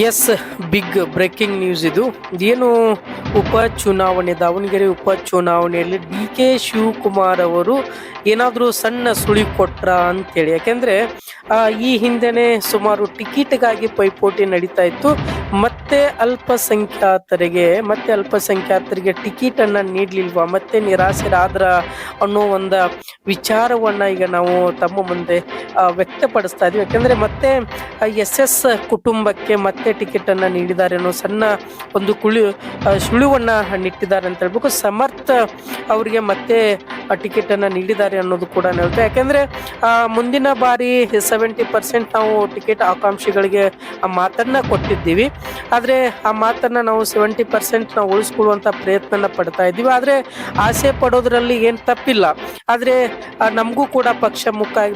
S, big breaking news ಇದು. ಏನು ಉಪಚುನಾವಣೆ, ದಾವಣಗೆರೆ ಉಪಚುನಾವಣೆಯಲ್ಲಿ ಡಿ ಕೆ ಶಿವಕುಮಾರ್ ಅವರು ಏನಾದರೂ ಸಣ್ಣ ಸುಳಿ ಕೊಟ್ರ ಅಂತೇಳಿ. ಯಾಕೆಂದ್ರೆ ಈ ಹಿಂದೆನೆ ಸುಮಾರು ಟಿಕೆಟ್ಗಾಗಿ ಪೈಪೋಟಿ ನಡೀತಾ ಇತ್ತು. ಮತ್ತೆ ಅಲ್ಪಸಂಖ್ಯಾತರಿಗೆ ಟಿಕೆಟ್ ಅನ್ನ ನೀಡ್ಲಿಲ್ವಾ, ಮತ್ತೆ ನಿರಾಶರಾದ್ರ ಅನ್ನೋ ಒಂದು ವಿಚಾರವನ್ನ ಈಗ ನಾವು ತಮ್ಮ ಮುಂದೆ ವ್ಯಕ್ತಪಡಿಸ್ತಾ ಇದೀವಿ. ಯಾಕಂದ್ರೆ ಮತ್ತೆ ಎಸ್ ಕುಟುಂಬಕ್ಕೆ ಮತ್ತೆ ಟಿಕೆಟ್ ಅನ್ನ ನೀಡಿದ್ದಾರೆ ಅನ್ನೋ ಸಣ್ಣ ಒಂದು ಸುಳಿವನ್ನ ನಿಟ್ಟಿದ್ದಾರೆ ಅಂತ ಹೇಳ್ಬೇಕು. ಸಮರ್ಥ ಅವರಿಗೆ ಮತ್ತೆ ಟಿಕೆಟ್ ಅನ್ನ ನೀಡಿದ್ದಾರೆ ಅನ್ನೋದು ಕೂಡ ಹೇಳ್ತಾರೆ. ಯಾಕಂದ್ರೆ ಮುಂದಿನ ಬಾರಿ 70% ನಾವು ಟಿಕೆಟ್ ಆಕಾಂಕ್ಷಿಗಳಿಗೆ ಆ ಮಾತನ್ನ ಕೊಟ್ಟಿದ್ದೀವಿ. ಆದ್ರೆ ಆ ಮಾತನ್ನ ನಾವು 70% ನಾವು ಉಳಿಸ್ಕೊಳ್ಳುವಂತ ಪ್ರಯತ್ನ ಪಡ್ತಾ ಇದ್ದೀವಿ. ಆದ್ರೆ ಆಸೆ ಪಡೋದ್ರಲ್ಲಿ ಏನ್ ತಪ್ಪಿಲ್ಲ. ಆದ್ರೆ ನಮಗೂ ಕೂಡ ಪಕ್ಷ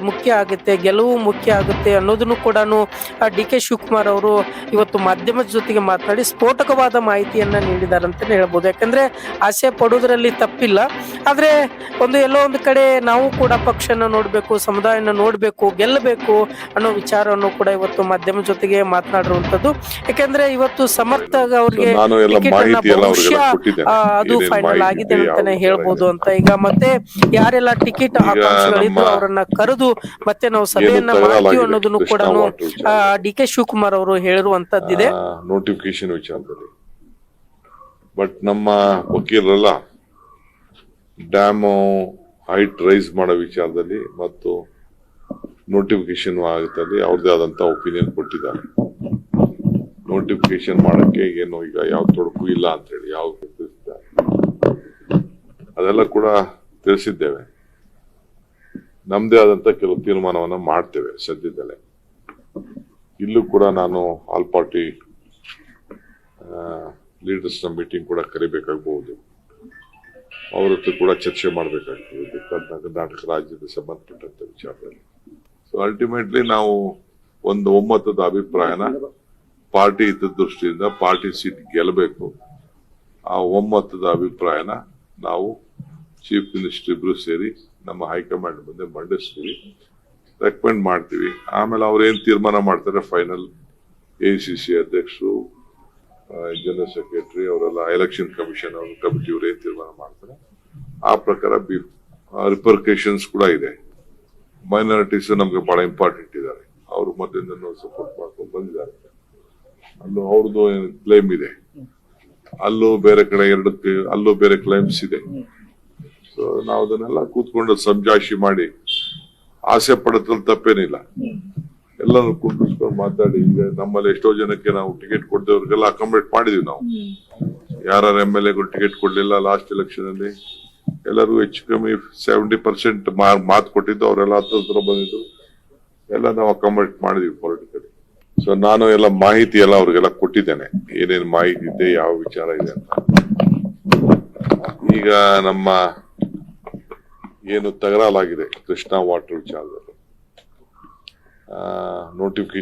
ಮುಖ್ಯ ಆಗುತ್ತೆ, ಗೆಲುವು ಮುಖ್ಯ ಆಗುತ್ತೆ ಅನ್ನೋದನ್ನು ಕೂಡ ಡಿ ಕೆ ಶಿವಕುಮಾರ್ ಅವರು ಇವತ್ತು ಮಾಧ್ಯಮದ ಜೊತೆಗೆ ಮಾತನಾಡಿ ಸ್ಫೋಟಕವಾದ ಮಾಹಿತಿಯನ್ನ ನೀಡಿದ್ದಾರೆ ಅಂತಾನೆ ಹೇಳ್ಬೋದು. ಯಾಕಂದ್ರೆ ಆಸೆ ಪಡೋದ್ರಲ್ಲಿ ತಪ್ಪಿಲ್ಲ. ಆದ್ರೆ ಎಲ್ಲೋ ಒಂದು ಕಡೆ ನಾವು ಕೂಡ ಪಕ್ಷನ ನೋಡ್ಬೇಕು, ಸಮುದಾಯನ ನೋಡ್ಬೇಕು, ಗೆಲ್ಲಬೇಕು ಅನ್ನೋ ವಿಚಾರವನ್ನು ಕೂಡ ಇವತ್ತು ಮಾಧ್ಯಮದ ಜೊತೆಗೆ ಮಾತನಾಡಿರುವಂತದ್ದು. ಯಾಕಂದ್ರೆ ಇವತ್ತು ಸಮರ್ಥ ಅವ್ರಿಗೆ ಅದು ಫೈನಲ್ ಆಗಿದೆ ಅಂತಾನೆ ಹೇಳ್ಬೋದು ಅಂತ. ಈಗ ಮತ್ತೆ ಯಾರೆಲ್ಲ ಟಿಕೆಟ್ ಆಕಾಂಕ್ಷಿಗಳಿದ್ರು ಅವರನ್ನ ಕರೆದು ಮತ್ತೆ ನಾವು ಸಭೆಯನ್ನ ಮಾಡ್ತೀವಿ ಅನ್ನೋದನ್ನು ಕೂಡ ಡಿ ಕೆ ಶಿವಕುಮಾರ್ ಅವರು ಹೇಳಿರುವಂತದ್ದಿದೆ ನೋಟಿಫಿಕೇಶನ್ ವಿಚಾರದಲ್ಲಿ. ಬಟ್ ನಮ್ಮ ವಕೀಲರೆಲ್ಲ ಡ್ಯಾಮ್ ಹೈಟ್ ರೈಸ್ ಮಾಡೋ ವಿಚಾರದಲ್ಲಿ ಮತ್ತು ನೋಟಿಫಿಕೇಶನ್ ಆಗುತ್ತಲ್ಲಿ ಅವ್ರದ್ದೇ ಆದಂತ ಒಪಿನಿಯನ್ ಕೊಟ್ಟಿದ್ದಾರೆ. ನೋಟಿಫಿಕೇಶನ್ ಮಾಡಕ್ಕೆ ಏನು ಈಗ ಯಾವ ತೊಡಕು ಇಲ್ಲ ಅಂತ ಹೇಳಿ ಯಾವ ತಿಳಿಸಿದ್ದಾರೆ, ಅದೆಲ್ಲ ಕೂಡ ತಿಳಿಸಿದ್ದೇವೆ. ನಮ್ದೇ ಆದಂತ ಕೆಲವು ತೀರ್ಮಾನವನ್ನ ಮಾಡ್ತೇವೆ ಸದ್ಯದಲ್ಲೇ. ಇಲ್ಲೂ ಕೂಡ ನಾನು ಆಲ್ ಪಾರ್ಟಿ ಲೀಡರ್ಸ್ ನ ಮೀಟಿಂಗ್ ಕೂಡ ಕರಿಬೇಕಾಗಬಹುದು. ಅವ್ರ ಹತ್ರ ಕೂಡ ಚರ್ಚೆ ಮಾಡಬೇಕಾಗ್ತದೆ ಕರ್ನಾಟಕ ರಾಜ್ಯದ ಸಂಬಂಧಪಟ್ಟಂತ ವಿಚಾರದಲ್ಲಿ. ಸೊ ಅಲ್ಟಿಮೇಟ್ಲಿ ನಾವು ಒಂದು ಒಮ್ಮತದ ಅಭಿಪ್ರಾಯನ ಪಾರ್ಟಿ ಹಿತದೃಷ್ಟಿಯಿಂದ ಪಾರ್ಟಿ ಸೀಟ್ ಗೆಲ್ಲಬೇಕು. ಆ ಒಮ್ಮತದ ಅಭಿಪ್ರಾಯನ ನಾವು ಚೀಫ್ ಮಿನಿಸ್ಟರ್ ಇಬ್ರು ಸೇರಿ ನಮ್ಮ ಹೈಕಮಾಂಡ್ ಮುಂದೆ ಮಂಡಿಸ್ತೀವಿ, ರೆಕಮೆಂಡ್ ಮಾಡ್ತೀವಿ. ಆಮೇಲೆ ಅವ್ರು ಏನ್ ತೀರ್ಮಾನ ಮಾಡ್ತಾರೆ ಫೈನಲ್ ACC ಅಧ್ಯಕ್ಷರು, ಜನರಲ್ ಸೆಕ್ರೆಟರಿ ಅವರೆಲ್ಲ, ಎಲೆಕ್ಷನ್ ಕಮಿಷನ್ ಅವ್ರ ಕಮಿಟಿ ಅವ್ರು ಏನ್ ತೀರ್ಮಾನ ಮಾಡ್ತಾರೆ ಆ ಪ್ರಕಾರ ರಿಪರ್ಕೇಶನ್ಸ್ ಕೂಡ ಇದೆ. ಮೈನಾರಿಟೀಸ್ ನಮ್ಗೆ ಬಹಳ ಇಂಪಾರ್ಟೆಂಟ್ ಇದ್ದಾರೆ. ಅವರು ಮೊದಲಿಂದ ಸಪೋರ್ಟ್ ಮಾಡ್ಕೊಂಡು ಬಂದಿದ್ದಾರೆ. ಅಲ್ಲೂ ಅವ್ರದ್ದು ಕ್ಲೈಮ್ ಇದೆ, ಅಲ್ಲೂ ಬೇರೆ ಕಡೆ ಅಲ್ಲೂ ಬೇರೆ ಕ್ಲೈಮ್ಸ್ ಇದೆ. ಸೊ ನಾವು ಅದನ್ನೆಲ್ಲ ಕೂತ್ಕೊಂಡು ಸಮಜಾಯಿಷಿ ಮಾಡಿ, ಆಸೆ ಪಡೋದ್ರಲ್ಲಿ ತಪ್ಪೇನಿಲ್ಲ, ಎಲ್ಲರೂ ಕುಂಡಿಸ್ಕೊಂಡು ಮಾತಾಡಿ. ಈಗ ನಮ್ಮಲ್ಲಿ ಎಷ್ಟೋ ಜನಕ್ಕೆ ನಾವು ಟಿಕೆಟ್ ಕೊಡ್ದವ್ರಿಗೆಲ್ಲ ಅಕಾಮಡೇಟ್ ಮಾಡಿದೀವಿ. ನಾವು ಯಾರು MLA ಗಳು ಟಿಕೆಟ್ ಕೊಡ್ಲಿಲ್ಲ ಲಾಸ್ಟ್ ಎಲೆಕ್ಷನ್ ಅಲ್ಲಿ, ಎಲ್ಲರಿಗೂ ಹೆಚ್ಚು ಕಮ್ಮಿ 70% ಮಾತು ಕೊಟ್ಟಿದ್ದು, ಅವರೆಲ್ಲ ಹತ್ರ ಬಂದಿದ್ದು ಎಲ್ಲ ನಾವು ಅಕಾಮಡೇಟ್ ಮಾಡಿದೀವಿ ಪೊಲಿಟಿಕಲಿ. ಸೊ ನಾನು ಎಲ್ಲ ಮಾಹಿತಿ ಎಲ್ಲ ಅವ್ರಿಗೆಲ್ಲ ಕೊಟ್ಟಿದ್ದೇನೆ, ಏನೇನು ಮಾಹಿತಿ ಇದೆ, ಯಾವ ವಿಚಾರ ಇದೆ ಅಂತ. ಈಗ ನಮ್ಮ ಏನು ತಗರಾಲಾಗಿದೆ ಕೃಷ್ಣಾ ವಾಟರ್ ವಿಚಾರದಲ್ಲಿ ನೋಟಿಫಿಕೇಶನ್